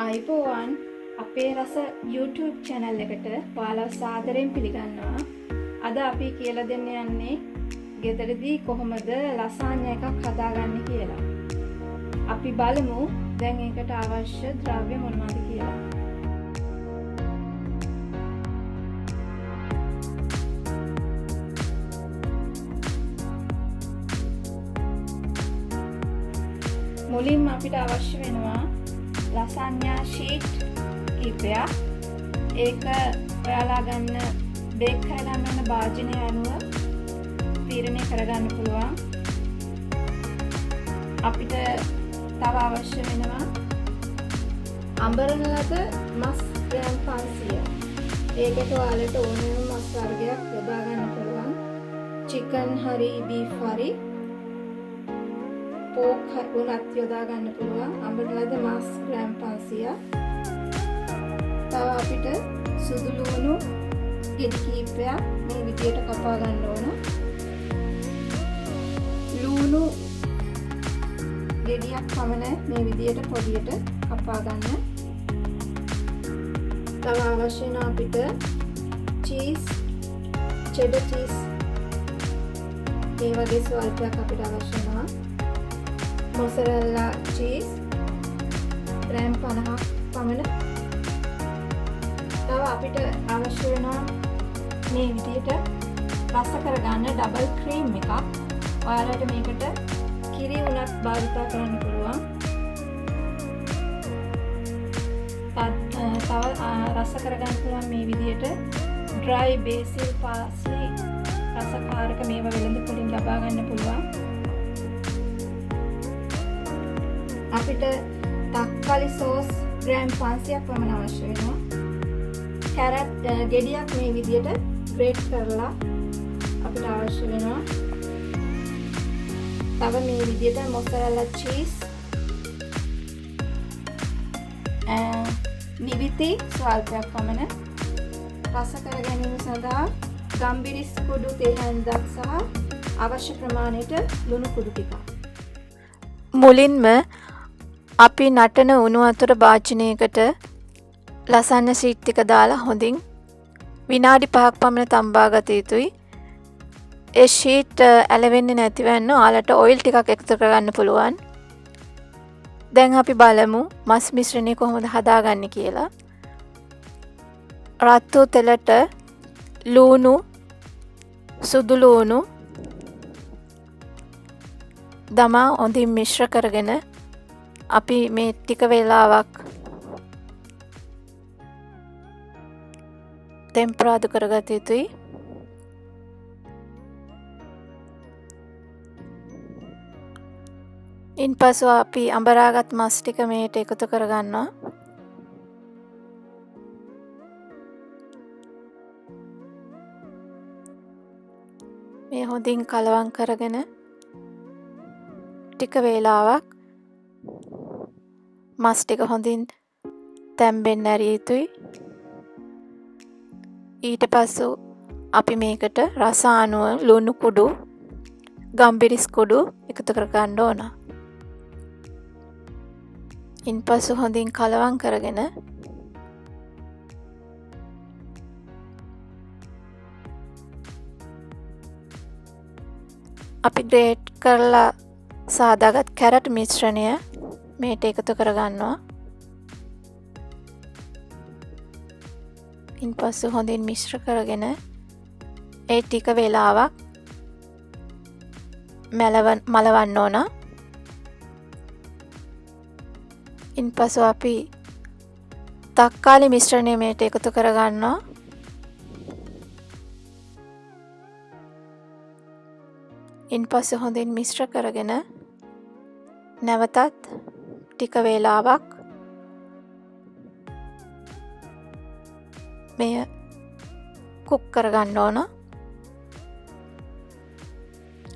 අයිබෝවන් අපේ රස YouTube channel එකට ඔයාලව සාදරයෙන් පිළිගන්නවා. අද අපි කියලා දෙන්න යන්නේ ගෙදරදී කොහොමද ලසාඤ්ඤා එකක් හදාගන්නේ කියලා. අපි බලමු දැන් ඒකට අවශ්‍ය ද්‍රව්‍ය මොනවද කියලා. මුලින්ම අපිට අවශ්‍ය වෙනවා lasagna sheet කීපයක්. ඒක ඔයාලා ගන්න බේක් කරගන්න ඕන භාජනය අනුව තීරණය කරගන්න පුළුවන්. අපිට තව අවශ්‍ය වෙනවා අඹරන ලද මස් ග්‍රෑම් 500. ඒකට ඔයාලට ඕනෑම මස් වර්ගයක් යොදා ගන්න පුළුවන්. chicken හරි beef හරි පෝක් උනත් යොදා ගන්න පුළුවන්. අඹරන ලද මස් ග්‍රෑම් 500. තව අපිට සුදු ලුණු ගෙඩි කිහිපයක් මේ විදියට කපා ගන්න ඕන. ලුණු ගෙඩියක් පමණ මේ විදියට පොඩියට කපා ගන්න. තව අවශ්‍ය වෙන අපිට චීස්, චෙඩර් චීස් ඒ වගේ ස්වල්පයක් අපිට අවශ්‍ය වෙනවා. මොසරෙල්ලා චීස් ග්‍රෑම් 50ක් පමණ. තව අපිට අවශ්‍ය වෙනවා මේ විදියට රස කරගන්න ඩබල් ක්‍රීම් එකක්. ඔයාලට මේකට කිරි උනත් භාවිත කරන්න පුළුවන්. තව රස කරගන්න පුළුවන් මේ විදියට ඩ්‍රයි බේසිල් පාස්ලි රසකාරක මේවා වෙළඳ පොලින් ලබා ගන්න පුළුවන්. අපිට තක්කාලි සෝස් ග්‍රෑම් 500ක් පමණ අවශ්‍ය වෙනවා. කැරට් ගෙඩියක් මේ විදියට ග්‍රේට් කරලා අපිට අවශ්‍ය වෙනවා. තව මේ විදියට මොසරෙල්ලා චීස් නිවිති ස්වල්පයක් පමණ. රස කර ගැනීම සඳහා ගම්බිරිස් කුඩු තේ හැන්දක් සහ අවශ්‍ය ප්‍රමාණයට ලුණු කුඩු ටිකක්. මුලින්ම අපි නටන උණු වතුර භාජනයකට ලසාඤ්ඤා ෂීට් ටික දාලා හොඳින් විනාඩි 5ක් පමණ තම්බා ගත යුතුයි. ඒ ෂීට් ඇලවෙන්නේ නැති වෙන්න ඔයාලට ඔයිල් ටිකක් එකතු කරගන්න පුළුවන්. දැන් අපි බලමු මස් මිශ්‍රණය කොහොමද හදාගන්නේ කියලා. රතු තෙලට ලුණු, සුදු ලුණු දමා හොඳින් මිශ්‍ර කරගෙන අපි මේ ටික වේලාවක් ටෙම්පරාදු කරගත යුතුයි. ඉන්පසු අපි අඹරාගත් මස් ටික මේට එකතු කරගන්නවා. මේ හොඳින් කලවම් කරගෙන ටික වේලාවක් මස් ටික හොඳින් තැම්බෙන්න ඇරිය යුතුයි. ඊට පස්සෙ අපි මේකට රස අනුව ලුණු කුඩු, ගම්බිරිස් කුඩු එකතු කර ගන්න ඕන. ඉන්පසු හොඳින් කලවම් කරගෙන අපි ග්‍රේට් කරලා සාදාගත් කැරට් මිශ්‍රණය මේට එකතු කරගන්නවා. ඉන්පසු හොඳින් මිශ්‍ර කරගෙන ඒ ටික වේලාවක් මලවන්න ඕන. ඉන්පසු අපි තක්කාලි මිශ්‍රණය මේට එකතු කරගන්නවා. ඉන්පසු හොඳින් මිශ්‍ර කරගෙන නැවතත් ටික වේලාවක් මෙය කුක් කරගන්න ඕන.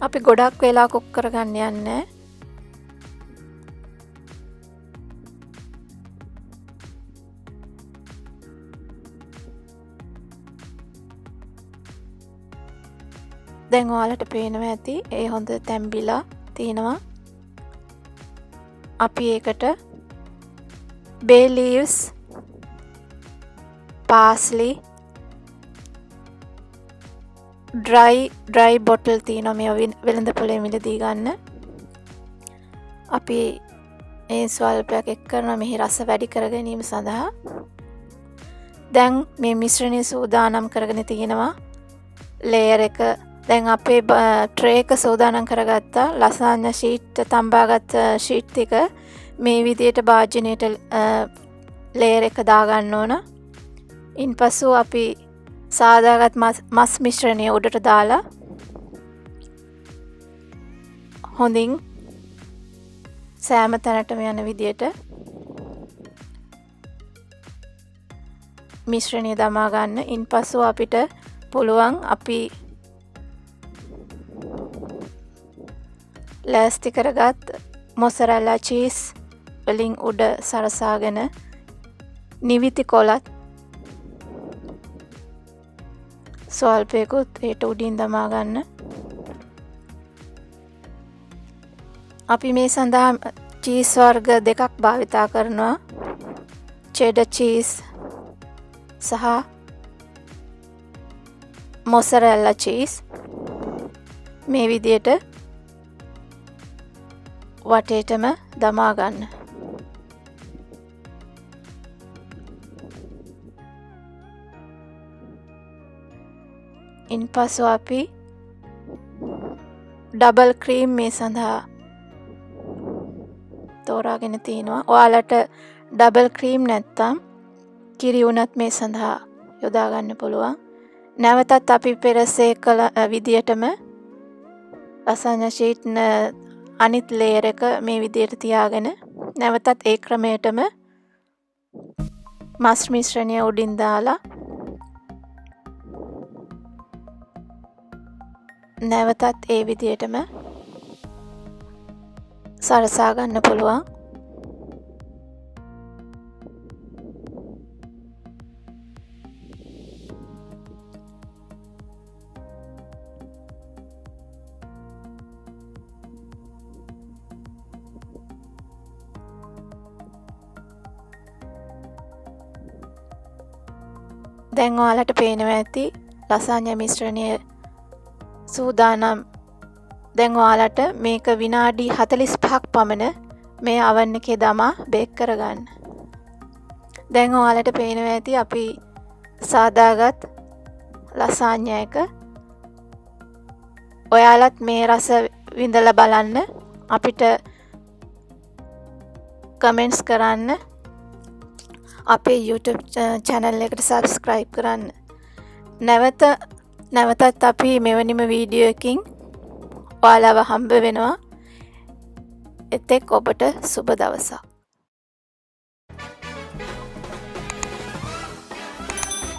අපි ගොඩක් වෙලා කුක් කරගන්න යන්නේ. දැන් ඔයාලට පේනවා ඇති ඒ හොඳ තැම්බිලා තියෙනවා. අපි ඒකට bay leaves, parsley, dry bottle තියෙනවා මේ වෙළඳ පොලේ මිලදී ගන්න. අපි මේ ස්වල්පයක් එක් කරනවා මෙහි රස වැඩි කර ගැනීම සඳහා. දැන් මේ මිශ්‍රණය සූදානම් කරගෙන තියෙනවා. ලේයර් එක දැන් අපේ ට්‍රේ එක සූදානම් කරගත්තා. ලසාන්යා ෂීට් තම්බාගත් ෂීට් ටික මේ විදියට භාජනයට ලේයර් එක දාගන්න ඕන. ඉන්පසු අපි සාදාගත් මස් මිශ්‍රණය උඩට දාලා හොඳින් සෑම තැනටම යන විදියට මිශ්‍රණය දමා ගන්න. ඉන්පසු අපිට පුළුවන් අපි ලෑස්ති කරගත් මොසරෙල්ලා චීස් වලින් උඩ සරසාගෙන නිවිති කොලත් ස්වල්පයකුත් ඒට උඩින් දමා ගන්න. අපි මේ සඳහා චීස් වර්ග දෙකක් භාවිතා කරනවා. චෙඩර් චීස් සහ මොසරෙල්ලා චීස්. මේ විදියට වටේටම දමා ගන්න. ඉන්පසු අපි ඩබල් ක්‍රීම් මේ සඳහා තෝරාගෙන තිනවා. ඔයාලට ඩබල් ක්‍රීම් නැත්තම් කිරි උනත් මේ සඳහා යොදා ගන්න පුළුවන්. නැවතත් අපි පෙරසේ කළ විදියටම ලසාන්යා ෂීට් අනිත් ලේයර් එක මේ විදියට තියාගෙන නැවතත් ඒ ක්‍රමයටම මස් මිශ්‍රණය උඩින් දාලා නැවතත් ඒ විදියටම සරසා ගන්න පුළුවන්. දැන් ඔයාලට පේනවා ඇති ලසාන්යා මිශ්‍රණය සූදානම්. දැන් ඔයාලට මේක විනාඩි 45ක් පමණ මේ oven එකේ දමා බේක් කරගන්න. දැන් ඔයාලට පේනවා ඇති අපි සාදාගත් ලසාන්යා එක. ඔයාලත් මේ රස විඳලා බලන්න. අපිට කමෙන්ට්ස් කරන්න. අපේ YouTube channel එකට subscribe කරන්න. නැවතත් අපි මෙවැනිම වීඩියෝ එකකින් ඔයාලව හම්බ වෙනවා. එතෙක් ඔබට සුබ දවසක්.